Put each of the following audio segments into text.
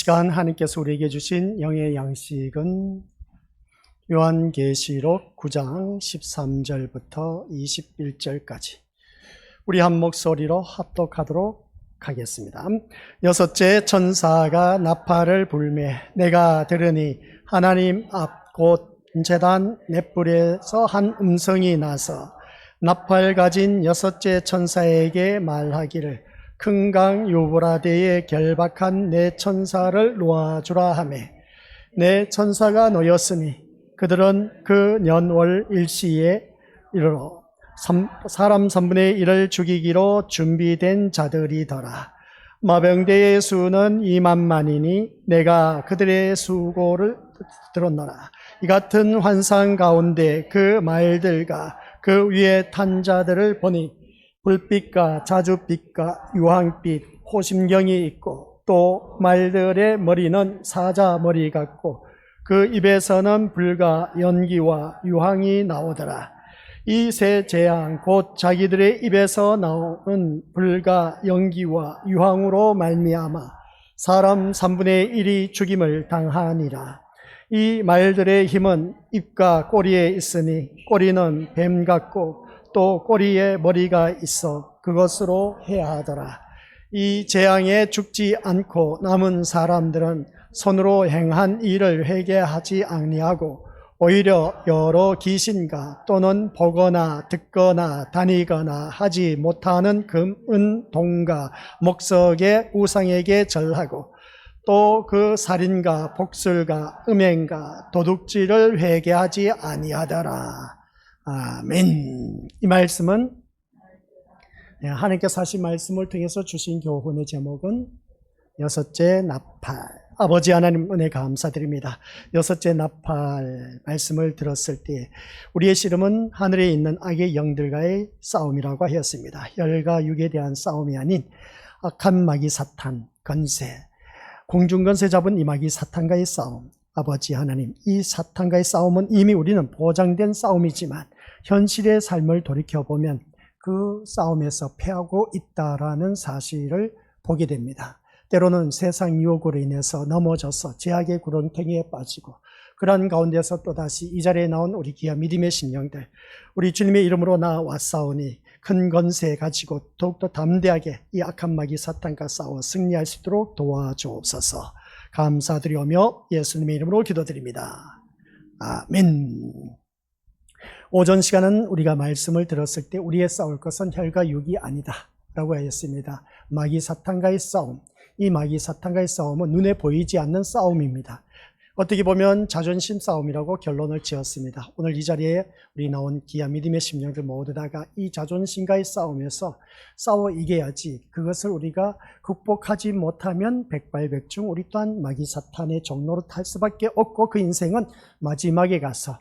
시간 하나님께서 우리에게 주신 영의 양식은 요한계시록 9장 13절부터 21절까지 우리 한 목소리로 합독하도록 하겠습니다. 여섯째 천사가 나팔을 불매 내가 들으니 하나님 앞 곧 제단 넷불에서 한 음성이 나서 나팔 가진 여섯째 천사에게 말하기를 큰 강 유브라데에 결박한 내 천사를 놓아주라 하매 내 천사가 놓였으니 그들은 그 년월 일시에 이르러 사람 3분의 1을 죽이기로 준비된 자들이더라. 마병대의 수는 2만만이니 내가 그들의 수고를 들었노라. 이 같은 환상 가운데 그 말들과 그 위에 탄 자들을 보니 불빛과 자줏빛과 유황빛, 호심경이 있고 또 말들의 머리는 사자 머리 같고 그 입에서는 불과 연기와 유황이 나오더라. 이 세 재앙 곧 자기들의 입에서 나오는 불과 연기와 유황으로 말미암아 사람 3분의 1이 죽임을 당하니라. 이 말들의 힘은 입과 꼬리에 있으니 꼬리는 뱀 같고 또 꼬리에 머리가 있어 그것으로 해하더라. 이 재앙에 죽지 않고 남은 사람들은 손으로 행한 일을 회개하지 아니하고 오히려 여러 귀신과 또는 보거나 듣거나 다니거나 하지 못하는 금, 은, 동과 목석의 우상에게 절하고 또 그 살인과 복술과 음행과 도둑질을 회개하지 아니하더라. 아멘. 이 말씀은 하나님께서 하신 말씀을 통해서 주신 교훈의 제목은 여섯째 나팔. 아버지 하나님 은혜 감사드립니다. 여섯째 나팔 말씀을 들었을 때 우리의 씨름은 하늘에 있는 악의 영들과의 싸움이라고 하였습니다. 혈과 육에 대한 싸움이 아닌 악한 마귀 사탄 권세, 공중권세 잡은 이 마귀 사탄과의 싸움. 아버지 하나님, 이 사탄과의 싸움은 이미 우리는 보장된 싸움이지만 현실의 삶을 돌이켜보면 그 싸움에서 패하고 있다라는 사실을 보게 됩니다. 때로는 세상 유혹으로 인해서 넘어져서 제약의 구렁텅이에 빠지고 그러한 가운데서 또다시 이 자리에 나온 우리 귀한 믿음의 심령들, 우리 주님의 이름으로 나왔사오니 큰 권세 가지고 더욱더 담대하게 이 악한 마귀 사탄과 싸워 승리할 수 있도록 도와주옵소서. 감사드리오며 예수님의 이름으로 기도드립니다. 아멘. 오전 시간은 우리가 말씀을 들었을 때 우리의 싸울 것은 혈과 육이 아니다 라고 하였습니다. 마귀 사탄과의 싸움, 이 마귀 사탄과의 싸움은 눈에 보이지 않는 싸움입니다. 어떻게 보면 자존심 싸움이라고 결론을 지었습니다. 오늘 이 자리에 우리 나온 귀한 믿음의 심령들 모두 다가 이 자존심과의 싸움에서 싸워 이겨야지, 그것을 우리가 극복하지 못하면 백발백중 우리 또한 마귀 사탄의 종로로 탈 수밖에 없고 그 인생은 마지막에 가서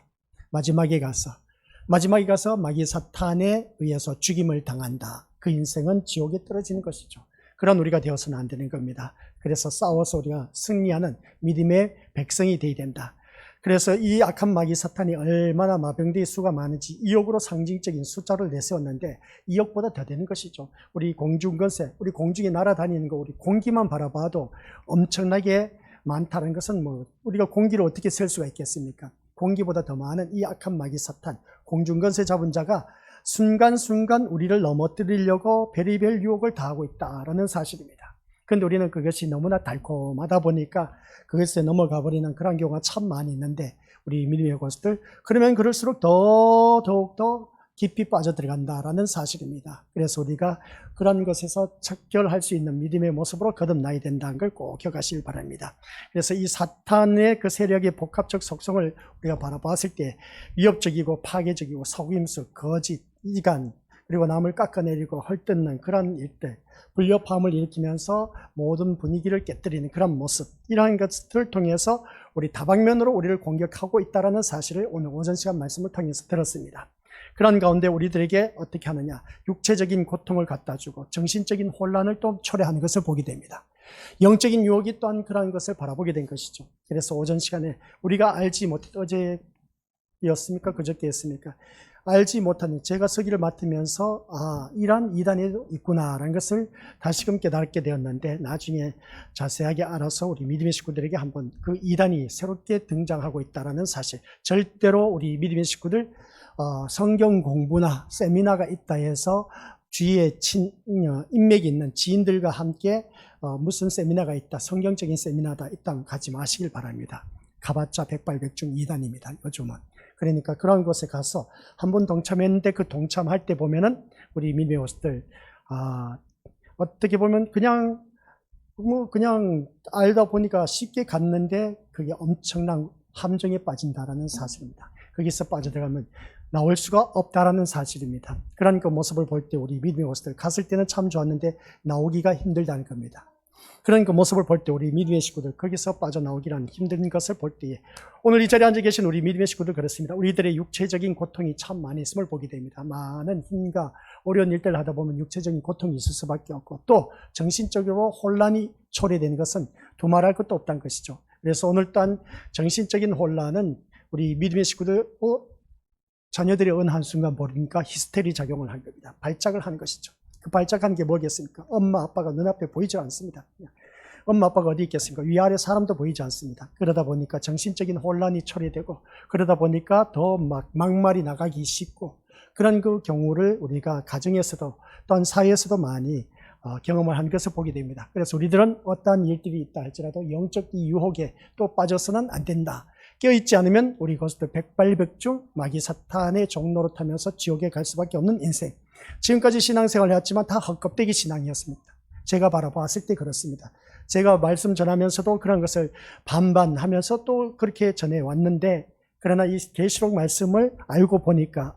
마귀 사탄에 의해서 죽임을 당한다. 그 인생은 지옥에 떨어지는 것이죠. 그런 우리가 되어서는 안 되는 겁니다. 그래서 싸워서 우리가 승리하는 믿음의 백성이 되어야 된다. 그래서 이 악한 마귀 사탄이 얼마나 마병대의 수가 많은지 2억으로 상징적인 숫자를 내세웠는데 2억보다 더 되는 것이죠. 우리 공중권세, 우리 공중에 날아다니는 거, 우리 공기만 바라봐도 엄청나게 많다는 것은 우리가 공기를 어떻게 셀 수가 있겠습니까? 공기보다 더 많은 이 악한 마귀 사탄, 공중권세 잡은 자가 순간순간 우리를 넘어뜨리려고 별의별 유혹을 다하고 있다라는 사실입니다. 그런데 우리는 그것이 너무나 달콤하다 보니까 그것에 넘어가 버리는 그런 경우가 참 많이 있는데, 우리 믿음의 것들 그러면 그럴수록 더욱더 깊이 빠져들어간다라는 사실입니다. 그래서 우리가 그런 것에서 척결할 수 있는 믿음의 모습으로 거듭나야 된다는 걸 꼭 기억하시길 바랍니다. 그래서 이 사탄의 그 세력의 복합적 속성을 우리가 바라봤을 때 위협적이고 파괴적이고 속임수, 거짓, 이간, 그리고 남을 깎아내리고 헐뜯는 그런 일들, 불협화음을 일으키면서 모든 분위기를 깨뜨리는 그런 모습, 이러한 것들을 통해서 우리 다방면으로 우리를 공격하고 있다는 사실을 오늘 오전 시간 말씀을 통해서 들었습니다. 그런 가운데 우리들에게 어떻게 하느냐, 육체적인 고통을 갖다 주고 정신적인 혼란을 또 초래하는 것을 보게 됩니다. 영적인 유혹이 또한 그런 것을 바라보게 된 것이죠. 그래서 오전 시간에 우리가 알지 못했던, 어제였습니까? 그저께였습니까? 알지 못하는 제가 서기를 맡으면서 이런 이단이 있구나라는 것을 다시금 깨닫게 되었는데, 나중에 자세하게 알아서 우리 믿음의 식구들에게 한번 그 이단이 새롭게 등장하고 있다는 사실, 절대로 우리 믿음의 식구들 성경 공부나 세미나가 있다 해서 주위에 인맥이 있는 지인들과 함께 무슨 세미나가 있다, 성경적인 세미나가 있다면 가지 마시길 바랍니다. 가봤자 백발백중 이단입니다, 요즘은. 그러니까 그런 곳에 가서 한번 동참했는데, 그 동참할 때 보면은 우리 믿음의 호스들 어떻게 보면 그냥 알다 보니까 쉽게 갔는데 그게 엄청난 함정에 빠진다라는 사실입니다. 거기서 빠져들어가면 나올 수가 없다라는 사실입니다. 그러니까 모습을 볼 때 우리 믿음의 호스들 갔을 때는 참 좋았는데 나오기가 힘들다는 겁니다. 그러니까 모습을 볼 때 우리 믿음의 식구들 거기서 빠져나오기란 힘든 것을 볼 때에, 오늘 이 자리에 앉아 계신 우리 믿음의 식구들 그렇습니다. 우리들의 육체적인 고통이 참 많이 있음을 보게 됩니다. 많은 힘과 어려운 일들을 하다 보면 육체적인 고통이 있을 수밖에 없고, 또 정신적으로 혼란이 초래되는 것은 두말할 것도 없다는 것이죠. 그래서 오늘 또한 정신적인 혼란은 우리 믿음의 식구들 자녀들이 어느 한순간 모르니까 히스테리 작용을 한 겁니다. 발작을 하는 것이죠. 그 발작하는 게 뭐겠습니까? 엄마 아빠가 눈앞에 보이지 않습니다. 엄마 아빠가 어디 있겠습니까? 위아래 사람도 보이지 않습니다. 그러다 보니까 정신적인 혼란이 초래되고, 그러다 보니까 더 막말이 나가기 쉽고, 그런 그 경우를 우리가 가정에서도 또한 사회에서도 많이 경험을 한 것을 보게 됩니다. 그래서 우리들은 어떠한 일들이 있다 할지라도 영적 유혹에 또 빠져서는 안 된다. 깨어있지 않으면 우리 것들 백발백중 마귀 사탄의 종로로 타면서 지옥에 갈 수밖에 없는 인생. 지금까지 신앙생활을 해왔지만 다 헛껍데기 신앙이었습니다. 제가 바라봤을 때 그렇습니다. 제가 말씀 전하면서도 그런 것을 반반하면서 또 그렇게 전해왔는데, 그러나 이 계시록 말씀을 알고 보니까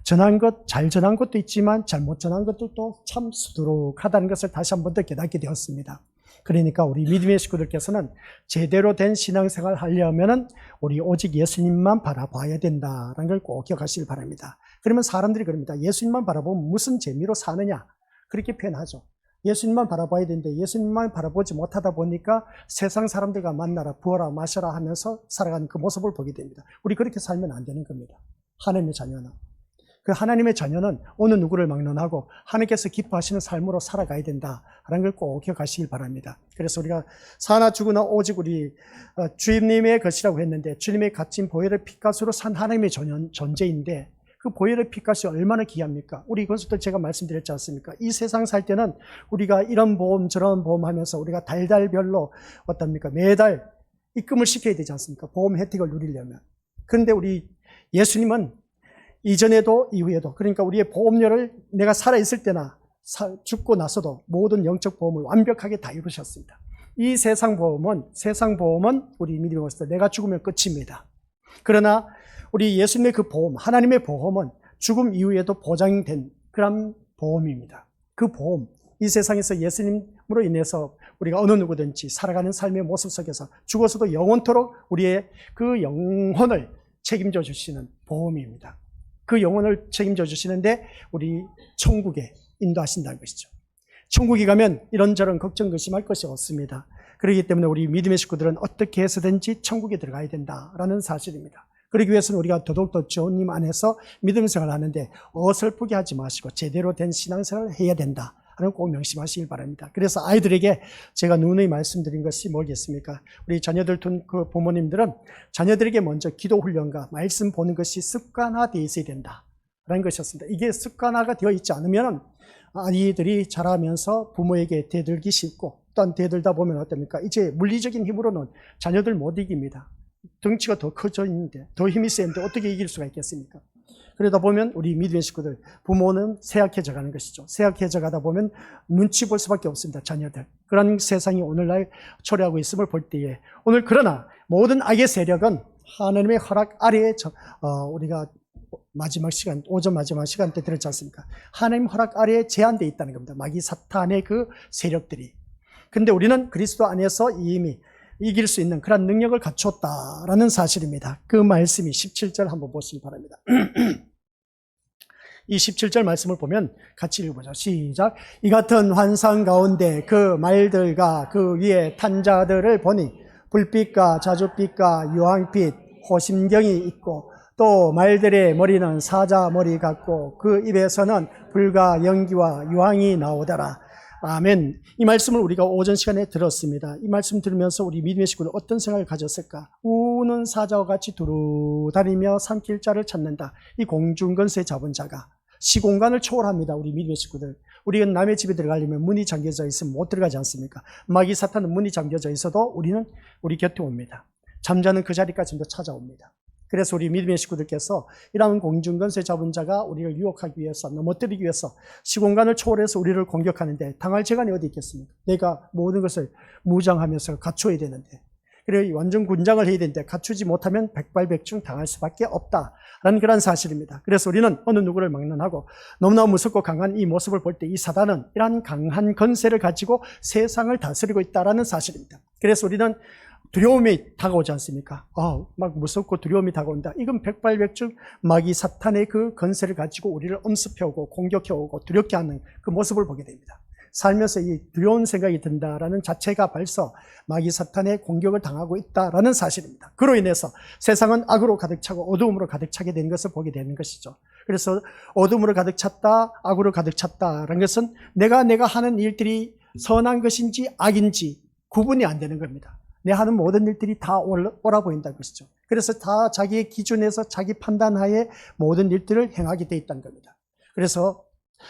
잘 전한 것도 있지만 잘못 전한 것도 참 수두룩하다는 것을 다시 한 번 더 깨닫게 되었습니다. 그러니까 우리 믿음의 식구들께서는 제대로 된 신앙생활을 하려면 우리 오직 예수님만 바라봐야 된다는 걸 꼭 기억하시길 바랍니다. 그러면 사람들이 그럽니다. 예수님만 바라보면 무슨 재미로 사느냐, 그렇게 표현하죠. 예수님만 바라봐야 되는데 예수님만 바라보지 못하다 보니까 세상 사람들과 만나라, 부어라, 마셔라 하면서 살아가는 그 모습을 보게 됩니다. 우리 그렇게 살면 안 되는 겁니다. 하나님의 자녀는. 그 하나님의 자녀는 어느 누구를 막론하고 하나님께서 기뻐하시는 삶으로 살아가야 된다라는 걸 꼭 기억하시길 바랍니다. 그래서 우리가 사나 죽으나 오직 우리 주님의 것이라고 했는데, 주님의 값진 보혈의 피값으로 산 하나님의 존재인데, 그 보혈의 피값이 얼마나 귀합니까? 우리 이것도 제가 말씀드렸지 않습니까? 이 세상 살 때는 우리가 이런 보험 저런 보험 하면서 우리가 달달별로 어떻습니까? 매달 입금을 시켜야 되지 않습니까? 보험 혜택을 누리려면. 그런데 우리 예수님은 이전에도 이후에도, 그러니까 우리의 보험료를 내가 살아있을 때나 죽고 나서도 모든 영적 보험을 완벽하게 다 이루셨습니다. 이 세상 보험은 우리 믿음의 것을 내가 죽으면 끝입니다. 그러나 우리 예수님의 그 보험, 하나님의 보험은 죽음 이후에도 보장된 그런 보험입니다. 그 보험, 이 세상에서 예수님으로 인해서 우리가 어느 누구든지 살아가는 삶의 모습 속에서 죽어서도 영원토록 우리의 그 영혼을 책임져 주시는 보험입니다. 그 영혼을 책임져 주시는데 우리 천국에 인도하신다는 것이죠. 천국에 가면 이런저런 걱정, 의심할 것이 없습니다. 그렇기 때문에 우리 믿음의 식구들은 어떻게 해서든지 천국에 들어가야 된다라는 사실입니다. 그러기 위해서는 우리가 더더욱더 주님 안에서 믿음 생활을 하는데 어설프게 하지 마시고 제대로 된 신앙생활을 해야 된다 하는 꼭 명심하시길 바랍니다. 그래서 아이들에게 제가 누누이 말씀드린 것이 뭐겠습니까? 우리 자녀들 둔 그 부모님들은 자녀들에게 먼저 기도 훈련과 말씀 보는 것이 습관화되어 있어야 된다라는 것이었습니다. 이게 습관화가 되어 있지 않으면 아이들이 자라면서 부모에게 대들기 쉽고, 또한 대들다 보면 어떻습니까? 이제 물리적인 힘으로는 자녀들 못 이깁니다. 덩치가 더 커져 있는데, 더 힘이 세는데 어떻게 이길 수가 있겠습니까? 그러다 보면 우리 믿음의 식구들, 부모는 쇠약해져 가는 것이죠. 쇠약해져 가다 보면 눈치 볼 수밖에 없습니다, 자녀들. 그런 세상이 오늘날 초래하고 있음을 볼 때에, 오늘 그러나 모든 악의 세력은 하나님의 허락 아래에 우리가 마지막 시간, 오전 마지막 시간 때 들었지 않습니까? 하나님 허락 아래에 제한되어 있다는 겁니다. 마귀 사탄의 그 세력들이. 근데 우리는 그리스도 안에서 이미 이길 수 있는 그런 능력을 갖췄다라는 사실입니다. 그 말씀이 17절 한번 보시기 바랍니다. 이 17절 말씀을 보면 같이 읽어보죠. 시작. 이 같은 환상 가운데 그 말들과 그 위에 탄 자들을 보니 불빛과 자줏빛과 유황빛, 호심경이 있고 또 말들의 머리는 사자 머리 같고 그 입에서는 불과 연기와 유황이 나오더라. 아멘. 이 말씀을 우리가 오전 시간에 들었습니다. 이 말씀 들으면서 우리 믿음의 식구들 어떤 생각을 가졌을까? 우는 사자와 같이 두루 다니며 삼킬 자를 찾는다. 이 공중권세 잡은 자가 시공간을 초월합니다. 우리 믿음의 식구들. 우리가 남의 집에 들어가려면 문이 잠겨져 있으면 못 들어가지 않습니까? 마귀 사탄은 문이 잠겨져 있어도 우리는 우리 곁에 옵니다. 잠자는 그 자리까지도 찾아옵니다. 그래서 우리 믿음의 식구들께서 이러한 공중권세 잡은 자가 우리를 유혹하기 위해서, 넘어뜨리기 위해서 시공간을 초월해서 우리를 공격하는데 당할 재간이 어디 있겠습니까? 내가 모든 것을 무장하면서 갖춰야 되는데, 그래 완전 군장을 해야 되는데 갖추지 못하면 백발백중 당할 수밖에 없다라는 그런 사실입니다. 그래서 우리는 어느 누구를 막론하고 너무나 무섭고 강한 이 모습을 볼 때 이 사단은 이러한 강한 권세를 가지고 세상을 다스리고 있다는 사실입니다. 그래서 우리는 두려움이 다가오지 않습니까? 막 무섭고 두려움이 다가온다. 이건 백발백중 마귀 사탄의 그 권세를 가지고 우리를 엄습해오고 공격해오고 두렵게 하는 그 모습을 보게 됩니다. 살면서 이 두려운 생각이 든다라는 자체가 벌써 마귀 사탄의 공격을 당하고 있다라는 사실입니다. 그로 인해서 세상은 악으로 가득 차고 어두움으로 가득 차게 된 것을 보게 되는 것이죠. 그래서 어둠으로 가득 찼다, 악으로 가득 찼다라는 것은 내가 하는 일들이 선한 것인지 악인지 구분이 안 되는 겁니다. 내 하는 모든 일들이 다 옳아 보인다는 것이죠. 그래서 다 자기의 기준에서 자기 판단하에 모든 일들을 행하게 돼 있다는 겁니다. 그래서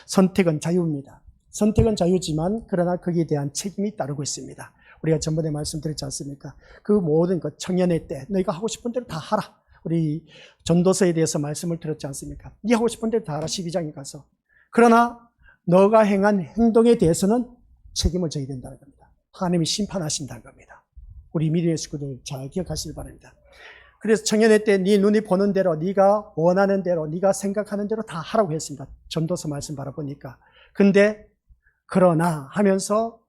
선택은 자유입니다. 선택은 자유지만 그러나 거기에 대한 책임이 따르고 있습니다. 우리가 전번에 말씀드렸지 않습니까? 그 모든 것 청년의 때 너희가 하고 싶은 대로 다 하라. 우리 전도서에 대해서 말씀을 들었지 않습니까? 네 하고 싶은 대로 다 하라. 12장에 가서. 그러나 너가 행한 행동에 대해서는 책임을 져야 된다는 겁니다. 하나님이 심판하신다는 겁니다. 우리 믿음의 식구들 잘 기억하시길 바랍니다. 그래서 청년의 때 네 눈이 보는 대로, 네가 원하는 대로, 네가 생각하는 대로 다 하라고 했습니다. 전도서 말씀 바라보니까. 근데 그러나 하면서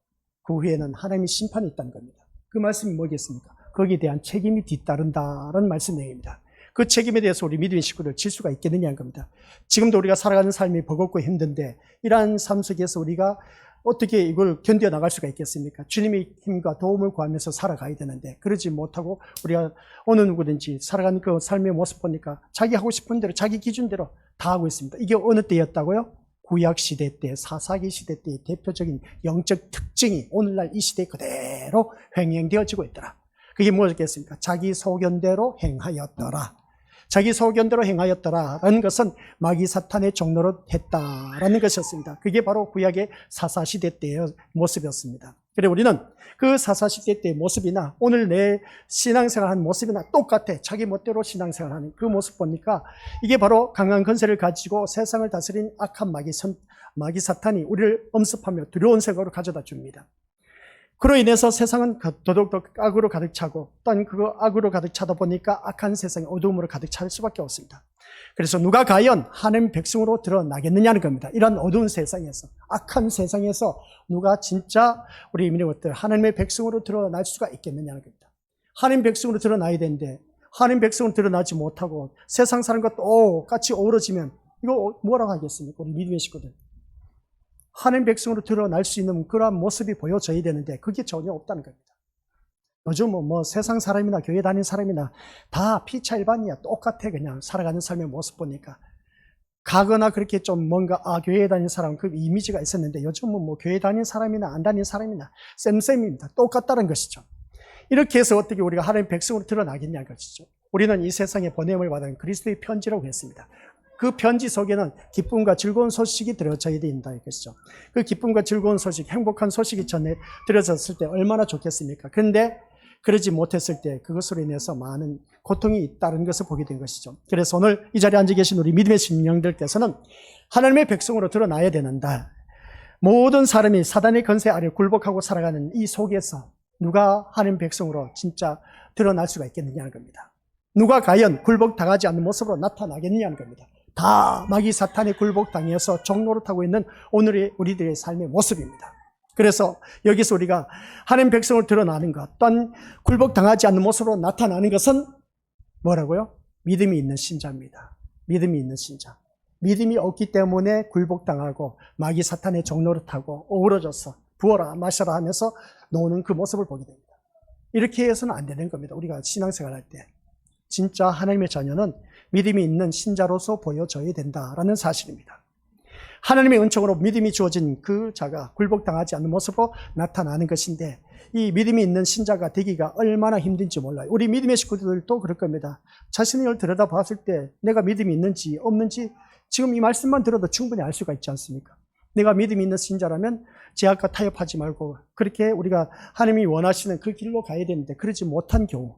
그 후에는 하나님의 심판이 있다는 겁니다. 그 말씀이 뭐겠습니까? 거기에 대한 책임이 뒤따른다는 말씀 내용입니다. 그 책임에 대해서 우리 믿음의 식구들 질 수가 있겠느냐는 겁니다. 지금도 우리가 살아가는 삶이 버겁고 힘든데 이러한 삶 속에서 우리가 어떻게 이걸 견뎌나갈 수가 있겠습니까? 주님의 힘과 도움을 구하면서 살아가야 되는데 그러지 못하고 우리가 어느 누구든지 살아가는 그 삶의 모습 보니까 자기 하고 싶은 대로 자기 기준대로 다 하고 있습니다. 이게 어느 때였다고요? 구약시대 때, 사사기 시대 때의 대표적인 영적 특징이 오늘날 이 시대에 그대로 횡행되어지고 있더라. 그게 뭐였겠습니까? 자기 소견대로 행하였더라. 자기 소견대로 행하였더라라는 것은 마귀 사탄의 종로로 했다라는 것이었습니다. 그게 바로 구약의 사사시대 때의 모습이었습니다. 그래 우리는 그 사사시대 때의 모습이나 오늘 내 신앙생활하는 모습이나 똑같아. 자기 멋대로 신앙생활하는 그 모습 보니까 이게 바로 강한 권세를 가지고 세상을 다스린 악한 마귀 사탄이 우리를 엄습하며 두려운 생각으로 가져다 줍니다. 그로 인해서 세상은 더더욱더 악으로 가득 차고 또한 그 악으로 가득 차다 보니까 악한 세상이 어두움으로 가득 찰 수밖에 없습니다. 그래서 누가 과연 하나님 백성으로 드러나겠느냐는 겁니다. 이런 어두운 세상에서, 악한 세상에서 누가 진짜 우리 믿음의 하나님의 백성으로 드러날 수가 있겠느냐는 겁니다. 하나님 백성으로 드러나야 되는데 하나님 백성으로 드러나지 못하고 세상 사람과 똑같이 어우러지면 이거 뭐라고 하겠습니까? 우리 믿음의 식구들. 하나님 백성으로 드러날 수 있는 그러한 모습이 보여져야 되는데 그게 전혀 없다는 겁니다. 요즘 뭐 세상 사람이나 교회 다니는 사람이나 다 피차일반이야. 똑같아. 그냥 살아가는 삶의 모습 보니까. 가거나 그렇게 좀 뭔가 교회에 다니는 사람 그 이미지가 있었는데 요즘은 뭐 교회 다니는 사람이나 안 다니는 사람이나 쌤쌤입니다. 똑같다는 것이죠. 이렇게 해서 어떻게 우리가 하나님 백성으로 드러나겠냐는 것이죠. 우리는 이 세상에 보냄을 받은 그리스도의 편지라고 했습니다. 그 편지 속에는 기쁨과 즐거운 소식이 들어져야 된다 이것이죠. 그 기쁨과 즐거운 소식, 행복한 소식이 전에 들어졌을 때 얼마나 좋겠습니까? 그런데 그러지 못했을 때 그것으로 인해서 많은 고통이 있다는 것을 보게 된 것이죠. 그래서 오늘 이 자리에 앉아 계신 우리 믿음의 심령들께서는 하나님의 백성으로 드러나야 되는다. 모든 사람이 사단의 권세 아래 굴복하고 살아가는 이 속에서 누가 하나님 백성으로 진짜 드러날 수가 있겠느냐는 겁니다. 누가 과연 굴복당하지 않는 모습으로 나타나겠느냐는 겁니다. 다 마귀 사탄의 굴복당해서 종노릇하고 있는 오늘의 우리들의 삶의 모습입니다. 그래서 여기서 우리가 하나님 백성을 드러나는 것 또한 굴복당하지 않는 모습으로 나타나는 것은 뭐라고요? 믿음이 있는 신자입니다. 믿음이 있는 신자. 믿음이 없기 때문에 굴복당하고 마귀 사탄의 종노릇하고 어우러져서 부어라 마셔라 하면서 노는 그 모습을 보게 됩니다. 이렇게 해서는 안 되는 겁니다. 우리가 신앙생활 할 때. 진짜 하나님의 자녀는 믿음이 있는 신자로서 보여져야 된다라는 사실입니다. 하나님의 은총으로 믿음이 주어진 그 자가 굴복당하지 않는 모습으로 나타나는 것인데, 이 믿음이 있는 신자가 되기가 얼마나 힘든지 몰라요. 우리 믿음의 식구들도 그럴 겁니다. 자신을 들여다봤을 때 내가 믿음이 있는지 없는지 지금 이 말씀만 들어도 충분히 알 수가 있지 않습니까? 내가 믿음이 있는 신자라면 제약과 타협하지 말고 그렇게 우리가 하나님이 원하시는 그 길로 가야 되는데, 그러지 못한 경우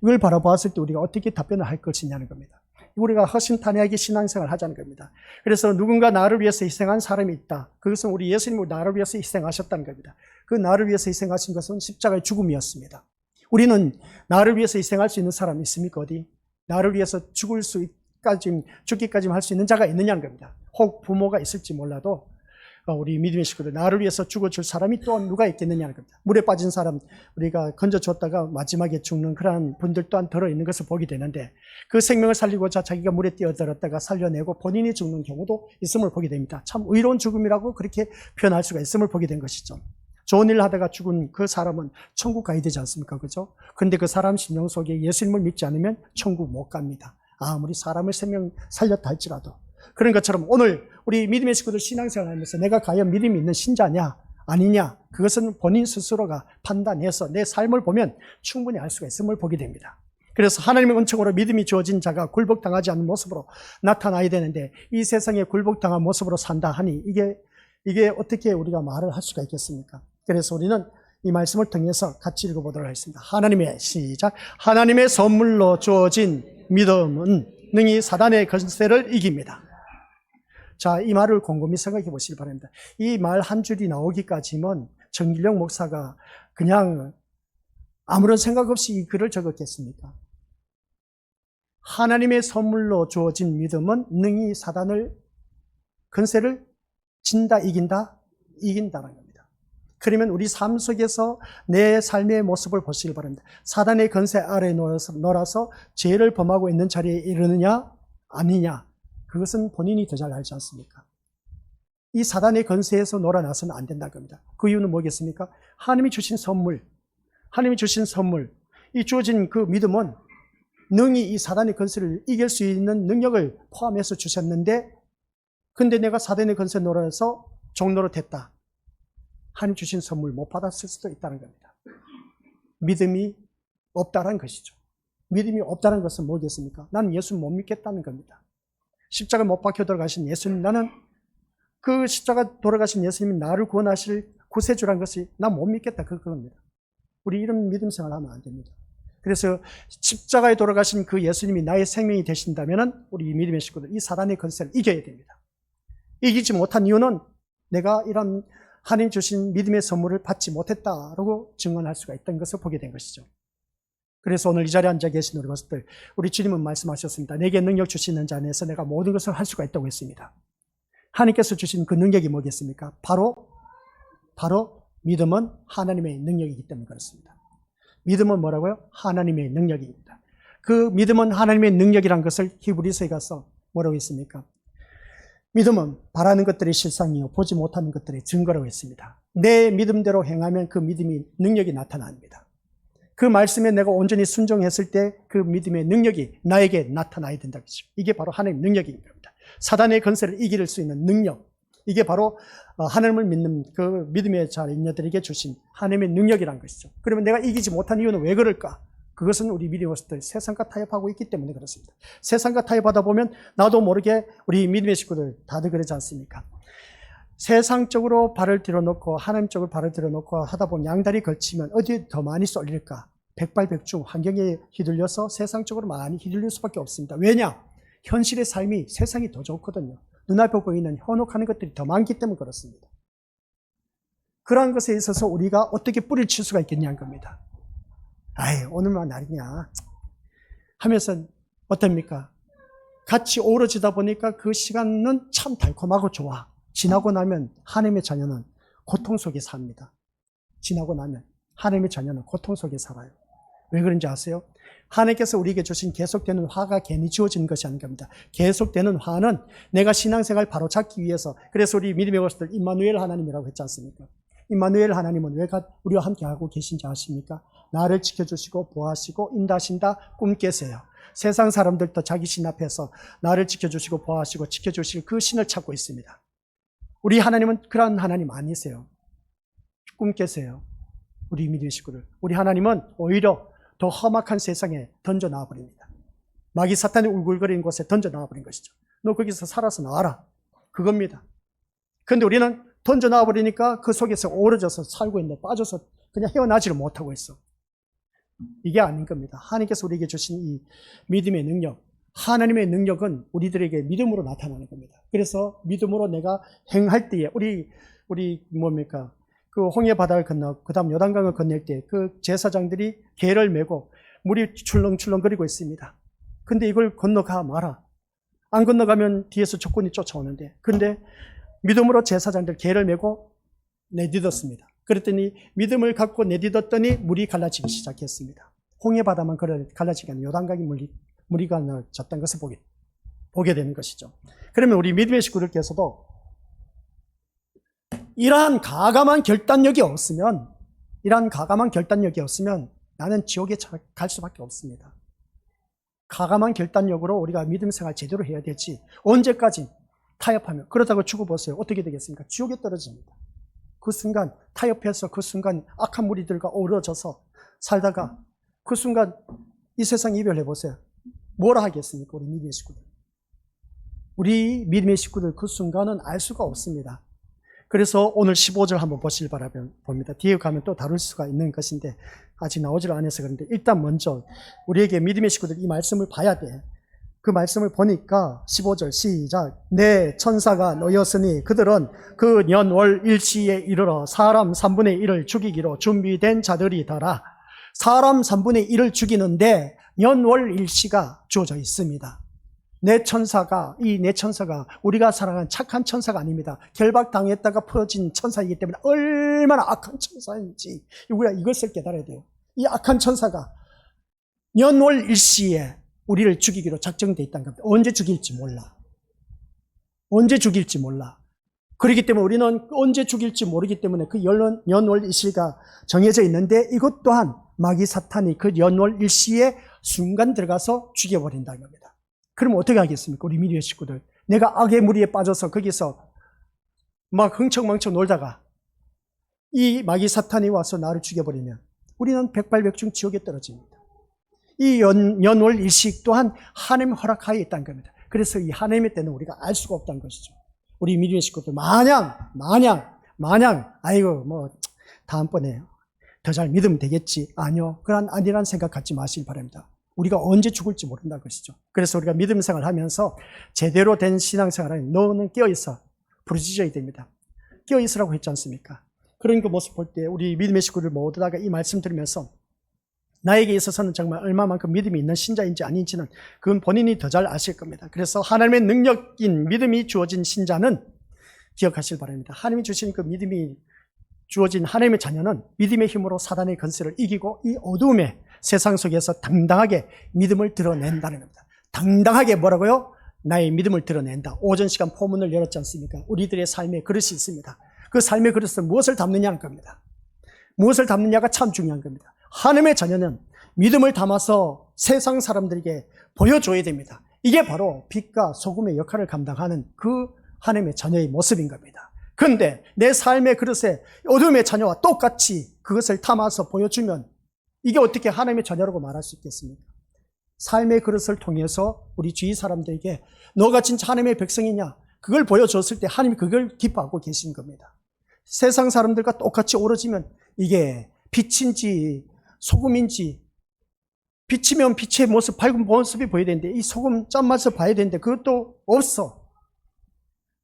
이걸 바라보았을 때 우리가 어떻게 답변을 할 것이냐는 겁니다. 우리가 허심탄회하게 신앙생활을 하자는 겁니다. 그래서 누군가 나를 위해서 희생한 사람이 있다. 그것은 우리 예수님이 나를 위해서 희생하셨다는 겁니다. 그 나를 위해서 희생하신 것은 십자가의 죽음이었습니다. 우리는 나를 위해서 희생할 수 있는 사람이 있습니까? 어디? 나를 위해서 죽기까지 할 수 있는 자가 있느냐는 겁니다. 혹 부모가 있을지 몰라도 우리 믿음의 식구들, 나를 위해서 죽어줄 사람이 또 누가 있겠느냐는 겁니다. 물에 빠진 사람 우리가 건져줬다가 마지막에 죽는 그러한 분들 또한 들어있는 것을 보게 되는데, 그 생명을 살리고자 자기가 물에 뛰어들었다가 살려내고 본인이 죽는 경우도 있음을 보게 됩니다. 참 의로운 죽음이라고 그렇게 표현할 수가 있음을 보게 된 것이죠. 좋은 일을 하다가 죽은 그 사람은 천국 가야 되지 않습니까? 그죠? 근데 그 사람 심령 속에 예수님을 믿지 않으면 천국 못 갑니다. 아무리 사람을 생명 살렸다 할지라도. 그런 것처럼 오늘 우리 믿음의 식구들 신앙생활 하면서 내가 과연 믿음이 있는 신자냐 아니냐, 그것은 본인 스스로가 판단해서 내 삶을 보면 충분히 알 수가 있음을 보게 됩니다. 그래서 하나님의 은총으로 믿음이 주어진 자가 굴복당하지 않는 모습으로 나타나야 되는데, 이 세상에 굴복당한 모습으로 산다 하니 이게 어떻게 우리가 말을 할 수가 있겠습니까? 그래서 우리는 이 말씀을 통해서 같이 읽어보도록 하겠습니다. 하나님의 선물로 주어진 믿음은 능히 사단의 권세를 이깁니다. 자, 이 말을 곰곰이 생각해 보시기 바랍니다. 이 말 한 줄이 나오기까지는 정길영 목사가 그냥 아무런 생각 없이 이 글을 적었겠습니까? 하나님의 선물로 주어진 믿음은 능히 사단을 권세를 진다, 이긴다? 이긴다는 겁니다. 그러면 우리 삶 속에서 내 삶의 모습을 보시길 바랍니다. 사단의 권세 아래에 놀아서 죄를 범하고 있는 자리에 이르느냐 아니냐, 그것은 본인이 더 잘 알지 않습니까? 이 사단의 권세에서 놀아나서는 안 된다는 겁니다. 그 이유는 뭐겠습니까? 하나님이 주신 선물, 이 주어진 그 믿음은 능히 이 사단의 권세를 이길 수 있는 능력을 포함해서 주셨는데, 근데 내가 사단의 권세에 놀아서 종노릇했다. 하나님 주신 선물 못 받았을 수도 있다는 겁니다. 믿음이 없다는 것이죠. 믿음이 없다는 것은 뭐겠습니까? 나는 예수 못 믿겠다는 겁니다. 십자가 못 박혀 돌아가신 예수님, 나는 그 십자가 돌아가신 예수님이 나를 구원하실 구세주라는 것이 난 못 믿겠다, 그겁니다. 우리 이런 믿음 생활하면 안 됩니다. 그래서 십자가에 돌아가신 그 예수님이 나의 생명이 되신다면 우리 믿음의 식구들, 이 사단의 권세를 이겨야 됩니다. 이기지 못한 이유는 내가 이런 하나님 주신 믿음의 선물을 받지 못했다라고 증언할 수가 있다는 것을 보게 된 것이죠. 그래서 오늘 이 자리에 앉아 계신 우리 것들, 우리 주님은 말씀하셨습니다. 내게 능력 주시는 자 안에서 내가 모든 것을 할 수가 있다고 했습니다. 하나님께서 주신 그 능력이 뭐겠습니까? 바로 믿음은 하나님의 능력이기 때문에 그렇습니다. 믿음은 뭐라고요? 하나님의 능력입니다. 그 믿음은 하나님의 능력이란 것을 히브리서에 가서 뭐라고 했습니까? 믿음은 바라는 것들의 실상이요 보지 못하는 것들의 증거라고 했습니다. 내 믿음대로 행하면 그 믿음이 능력이 나타납니다. 그 말씀에 내가 온전히 순종했을 때 그 믿음의 능력이 나에게 나타나야 된다고 했죠. 이게 바로 하나님의 능력인 겁니다. 사단의 권세를 이길 수 있는 능력, 이게 바로 하나님을 믿는 그 믿음의 자녀들에게 주신 하나님의 능력이란 것이죠. 그러면 내가 이기지 못한 이유는 왜 그럴까? 그것은 우리 믿음의 것들 세상과 타협하고 있기 때문에 그렇습니다. 세상과 타협하다 보면 나도 모르게 우리 믿음의 식구들 다들 그러지 않습니까? 세상적으로 발을 들어놓고 하나님 쪽으로 발을 들어놓고 하다 보면 양다리 걸치면 어디에 더 많이 쏠릴까? 백발백중 환경에 휘둘려서 세상적으로 많이 휘둘릴 수밖에 없습니다. 왜냐? 현실의 삶이 세상이 더 좋거든요. 눈앞에 보이는 현혹하는 것들이 더 많기 때문에 그렇습니다. 그러한 것에 있어서 우리가 어떻게 뿌리를 칠 수가 있겠냐는 겁니다. 아이, 오늘만 날이냐 하면서 어떻습니까? 같이 어우러지다 보니까 그 시간은 참 달콤하고 좋아. 지나고 나면 하나님의 자녀는 고통 속에 삽니다. 지나고 나면 하나님의 자녀는 고통 속에 살아요. 왜 그런지 아세요? 하나님께서 우리에게 주신 계속되는 화가 괜히 주어진 것이 아닌 겁니다. 계속되는 화는 내가 신앙생활 바로 잡기 위해서, 그래서 우리 믿음의 것들 임마누엘 하나님이라고 했지 않습니까? 임마누엘 하나님은 왜 우리와 함께 하고 계신지 아십니까? 나를 지켜주시고 보호하시고 인도하신다 꿈 깨세요. 세상 사람들도 자기 신 앞에서 나를 지켜주시고 보호하시고 지켜주실 그 신을 찾고 있습니다. 우리 하나님은 그러한 하나님 아니세요. 꿈 깨세요. 우리 믿음의 식구들. 우리 하나님은 오히려 더 험악한 세상에 던져놔 버립니다. 마귀 사탄이 울굴거리는 곳에 던져놔 버린 것이죠. 너 거기서 살아서 나와라. 그겁니다. 그런데 우리는 던져놔 버리니까 그 속에서 오르져서 살고 있는데 빠져서 그냥 헤어나지를 못하고 있어. 이게 아닌 겁니다. 하나님께서 우리에게 주신 이 믿음의 능력, 하나님의 능력은 우리들에게 믿음으로 나타나는 겁니다. 그래서 믿음으로 내가 행할 때에 우리 뭡니까? 그 홍해 바다를 건너 그 다음 요단강을 건널 때 그 제사장들이 개를 메고 물이 출렁출렁거리고 있습니다. 근데 이걸 건너가 마라. 안 건너가면 뒤에서 적군이 쫓아오는데. 근데 믿음으로 제사장들 개를 메고 내딛었습니다. 그랬더니 믿음을 갖고 내딛었더니 물이 갈라지기 시작했습니다. 홍해 바다만 갈라지게 하는 요단강이 물이 갈라졌다는 것을 보게 되는 것이죠. 그러면 우리 믿음의 식구들께서도 이러한 가감한 결단력이 없으면 나는 지옥에 갈 수밖에 없습니다. 가감한 결단력으로 우리가 믿음 생활 제대로 해야 되지. 언제까지 타협하면, 그러다가 죽어보세요. 어떻게 되겠습니까? 지옥에 떨어집니다. 그 순간 타협해서 그 순간 악한 무리들과 어우러져서 살다가 그 순간 이 세상 이별해보세요. 뭐라 하겠습니까? 우리 믿음의 식구들. 우리 믿음의 식구들 그 순간은 알 수가 없습니다. 그래서 오늘 15절 한번 보시길 바랍니다. 뒤에 가면 또 다룰 수가 있는 것인데 아직 나오질 않아서 그런데 일단 먼저 우리에게 믿음의 식구들 이 말씀을 봐야 돼. 그 말씀을 보니까 15절 시작. 내 천사가 놓였으니 그들은 그 년월 일시에 이르러 사람 3분의 1을 죽이기로 준비된 자들이더라. 사람 3분의 1을 죽이는데 년월 일시가 주어져 있습니다. 내 천사가 우리가 사랑하는 착한 천사가 아닙니다. 결박당했다가 풀어진 천사이기 때문에 얼마나 악한 천사인지 우리가 이것을 깨달아야 돼요. 이 악한 천사가 년월 일시에 우리를 죽이기로 작정되어 있다는 겁니다. 언제 죽일지 몰라. 그렇기 때문에 우리는 언제 죽일지 모르기 때문에 그 연월 일시가 정해져 있는데 이것 또한 마귀 사탄이 그 연월 일시에 순간 들어가서 죽여버린다는 겁니다. 그럼 어떻게 하겠습니까? 우리 믿음의 식구들. 내가 악의 무리에 빠져서 거기서 막 흥청망청 놀다가 이 마귀 사탄이 와서 나를 죽여버리면 우리는 백발백중 지옥에 떨어집니다. 이 연월 일식 또한 하나님의 허락하에 있다는 겁니다. 그래서 이 하나님의 때는 우리가 알 수가 없다는 것이죠. 우리 믿음의 식구들 마냥 아이고 뭐 다음번에 더 잘 믿으면 되겠지. 아니요. 그런 아니란 생각 갖지 마시기 바랍니다. 우리가 언제 죽을지 모른다는 것이죠. 그래서 우리가 믿음 생활을 하면서 제대로 된 신앙생활을 너는 깨어있어. 부르짖어야 됩니다. 깨어있으라고 했지 않습니까? 그런 그 모습 볼 때 우리 믿음의 식구들 모두 다가 이 말씀 들으면서 나에게 있어서는 정말 얼마만큼 믿음이 있는 신자인지 아닌지는 그건 본인이 더 잘 아실 겁니다. 그래서 하나님의 능력인 믿음이 주어진 신자는 기억하시길 바랍니다. 하나님이 주신 그 믿음이 주어진 하나님의 자녀는 믿음의 힘으로 사단의 권세를 이기고 이 어두움의 세상 속에서 당당하게 믿음을 드러낸다는 겁니다. 당당하게 뭐라고요? 나의 믿음을 드러낸다. 오전 시간 포문을 열었지 않습니까? 우리들의 삶의 그릇이 있습니다. 그 삶의 그릇은 무엇을 담느냐는 겁니다. 무엇을 담느냐가 참 중요한 겁니다. 하나님의 자녀는 믿음을 담아서 세상 사람들에게 보여줘야 됩니다. 이게 바로 빛과 소금의 역할을 감당하는 그 하나님의 자녀의 모습인 겁니다. 그런데 내 삶의 그릇에 어둠의 자녀와 똑같이 그것을 담아서 보여주면 이게 어떻게 하나님의 자녀라고 말할 수 있겠습니까? 삶의 그릇을 통해서 우리 주위 사람들에게 너가 진짜 하나님의 백성이냐? 그걸 보여줬을 때 하나님이 그걸 기뻐하고 계신 겁니다. 세상 사람들과 똑같이 오르지면 이게 빛인지 소금인지 빛이면 빛의 모습, 밝은 모습이 보여야 되는데 이 소금 짠맛을 봐야 되는데 그것도 없어.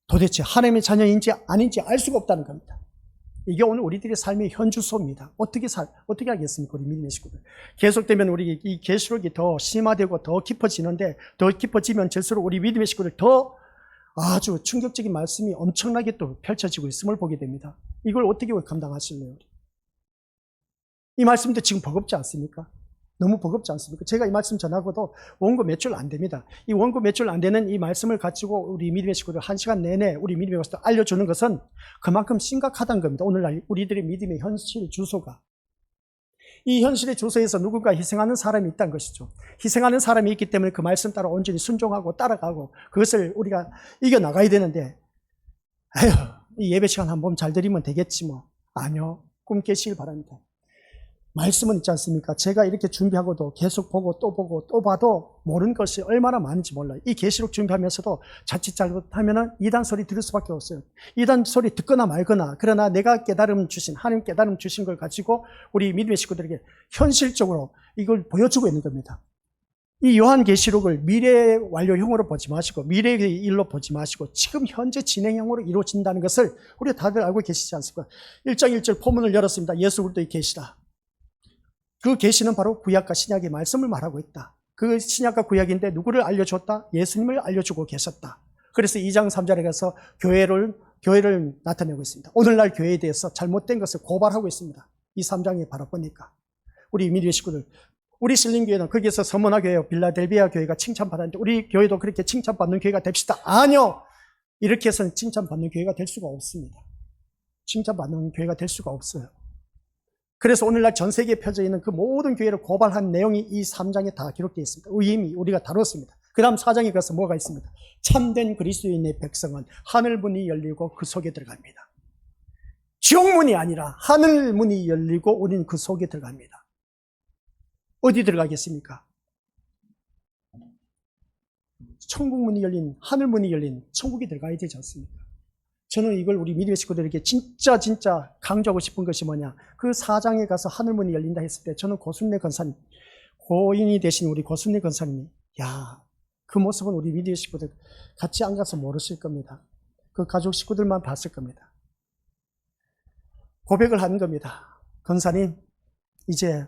도대체 하나님의 자녀인지 아닌지 알 수가 없다는 겁니다. 이게 오늘 우리들의 삶의 현주소입니다. 어떻게 하겠습니까? 우리 믿음의 식구들. 계속되면 우리 이 계시록이 더 심화되고 더 깊어지는데 더 깊어지면 질수록 우리 믿음의 식구들 더 아주 충격적인 말씀이 엄청나게 또 펼쳐지고 있음을 보게 됩니다. 이걸 어떻게 감당하실래요? 이 말씀도 지금 버겁지 않습니까? 너무 버겁지 않습니까? 제가 이 말씀 전하고도 원고 몇 줄 안 됩니다. 이 원고 몇 줄 안 되는 이 말씀을 가지고 우리 믿음의 식구들 1시간 내내 우리 믿음의 것을 알려주는 것은 그만큼 심각하다는 겁니다. 오늘날 우리들의 믿음의 현실 주소가. 이 현실의 주소에서 누군가 희생하는 사람이 있다는 것이죠. 희생하는 사람이 있기 때문에 그 말씀 따라 온전히 순종하고 따라가고 그것을 우리가 이겨나가야 되는데, 에휴, 이 예배 시간 한 번 잘 드리면 되겠지 뭐. 아니요. 꿈 깨시길 바랍니다. 말씀은 있지 않습니까? 제가 이렇게 준비하고도 계속 보고 또 봐도 모르는 것이 얼마나 많은지 몰라요. 이 계시록 준비하면서도 자칫 잘못하면 이단 소리 들을 수밖에 없어요. 이단 소리 듣거나 말거나. 그러나 내가 하나님 깨달음 주신 걸 가지고 우리 믿음의 식구들에게 현실적으로 이걸 보여주고 있는 겁니다. 이 요한계시록을 미래의 완료형으로 보지 마시고 미래의 일로 보지 마시고 지금 현재 진행형으로 이루어진다는 것을 우리가 다들 알고 계시지 않습니까? 1장 1절 포문을 열었습니다. 예수 그리스도의 계시다. 그 계시는 바로 구약과 신약의 말씀을 말하고 있다. 그 신약과 구약인데 누구를 알려줬다? 예수님을 알려주고 계셨다. 그래서 2장 3절에 가서 교회를 나타내고 있습니다. 오늘날 교회에 대해서 잘못된 것을 고발하고 있습니다. 이 3장에 바라보니까 우리 믿음의 식구들, 우리 신림교회는 거기에서 서머나 교회와 빌라델비아 교회가 칭찬받았는데 우리 교회도 그렇게 칭찬받는 교회가 됩시다. 아니요. 이렇게 해서는 칭찬받는 교회가 될 수가 없습니다. 칭찬받는 교회가 될 수가 없어요. 그래서 오늘날 전 세계에 펴져 있는 그 모든 교회를 고발한 내용이 이 3장에 다 기록되어 있습니다. 이미 우리가 다뤘습니다. 그 다음 4장에 가서 뭐가 있습니까? 참된 그리스도인의 백성은 하늘문이 열리고 그 속에 들어갑니다. 지옥문이 아니라 하늘문이 열리고 우리는 그 속에 들어갑니다. 어디 들어가겠습니까? 천국문이 열린, 하늘문이 열린 천국에 들어가야 되지 않습니까? 저는 이걸 우리 믿음의 식구들에게 진짜 강조하고 싶은 것이 뭐냐. 그 4장에 가서 하늘문이 열린다 했을 때 저는 고순례 권사님, 고인이 되신 우리 고순례 권사님이 그 모습은 우리 믿음의 식구들 같이 안 가서 모르실 겁니다. 그 가족 식구들만 봤을 겁니다. 고백을 하는 겁니다. 권사님, 이제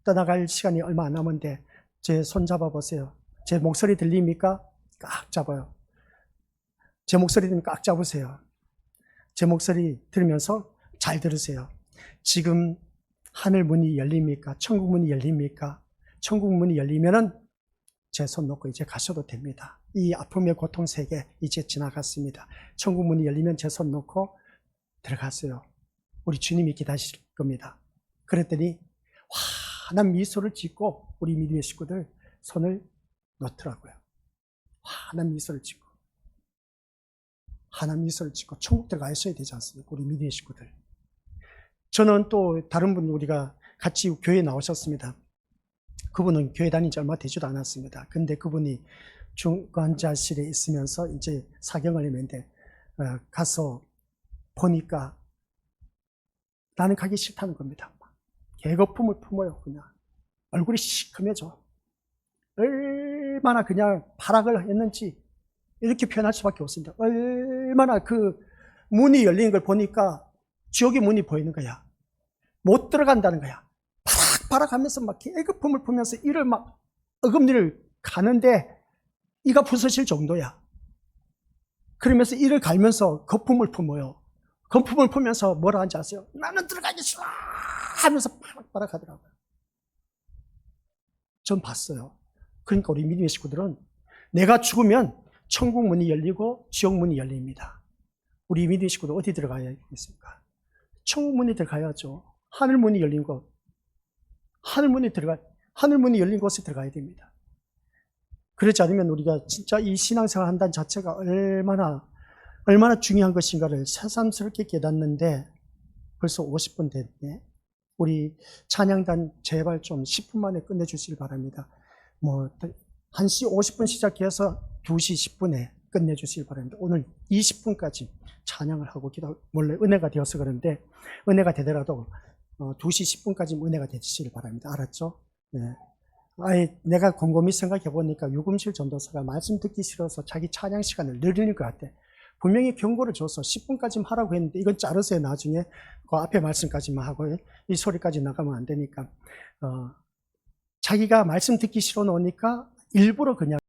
떠나갈 시간이 얼마 안 남은데 제 손 잡아보세요. 제 목소리 들립니까? 꽉 잡아요. 제 목소리 들으면 꽉 잡으세요. 제 목소리 들으면서 잘 들으세요. 지금 하늘 문이 열립니까? 천국 문이 열립니까? 천국 문이 열리면은 제 손 놓고 이제 가셔도 됩니다. 이 아픔의 고통 세계 이제 지나갔습니다. 천국 문이 열리면 제 손 놓고 들어가세요. 우리 주님이 기다리실 겁니다. 그랬더니 환한 미소를 짓고 우리 믿음의 식구들 손을 놓더라고요. 환한 미소를 짓고 천국 들어가셔야 되지 않습니까? 우리 믿음의 식구들. 저는 또 다른 분 우리가 같이 교회에 나오셨습니다. 그분은 교회 다닌 지 얼마 되지도 않았습니다. 근데 그분이 중환자실에 있으면서 이제 사경을 했는데 가서 보니까 나는 가기 싫다는 겁니다. 개거품을 품어요. 그냥 얼굴이 시커매져. 얼마나 그냥 발악을 했는지 이렇게 표현할 수밖에 없습니다. 얼마나 그 문이 열리는 걸 보니까 지옥의 문이 보이는 거야. 못 들어간다는 거야. 바락바락 하면서 막 개거품을 품면서 이를 막 어금니를 가는데 이가 부서질 정도야. 그러면서 이를 갈면서 거품을 품어요. 거품을 품면서 뭐라 하는지 아세요? 나는 들어가기 싫어 하면서 바락바락 하더라고요. 전 봤어요. 그러니까 우리 믿음의 식구들은 내가 죽으면 천국 문이 열리고 지옥 문이 열립니다. 우리 믿음의 식구들 어디 들어가야겠습니까? 천국 문이 들어가야죠. 하늘 문이 열린 곳, 하늘 문이 열린 곳에 들어가야 됩니다. 그렇지 않으면 우리가 진짜 이 신앙생활 한다는 자체가 얼마나 중요한 것인가를 새삼스럽게 깨닫는데 벌써 50분 됐네. 우리 찬양단 제발 좀 10분 만에 끝내주시길 바랍니다. 1시 50분 시작해서 2시 10분에 끝내주시길 바랍니다. 오늘 20분까지 찬양을 하고 원래 은혜가 되어서 그런데 은혜가 되더라도 2시 10분까지 은혜가 되시길 바랍니다. 알았죠? 네. 내가 곰곰이 생각해 보니까 유금실 전도사가 말씀 듣기 싫어서 자기 찬양 시간을 늘리는 것 같아. 분명히 경고를 줘서 10분까지만 하라고 했는데 이건 자르세요. 나중에 그 앞에 말씀까지만 하고 이 소리까지 나가면 안 되니까 자기가 말씀 듣기 싫어 놓으니까 일부러 그냥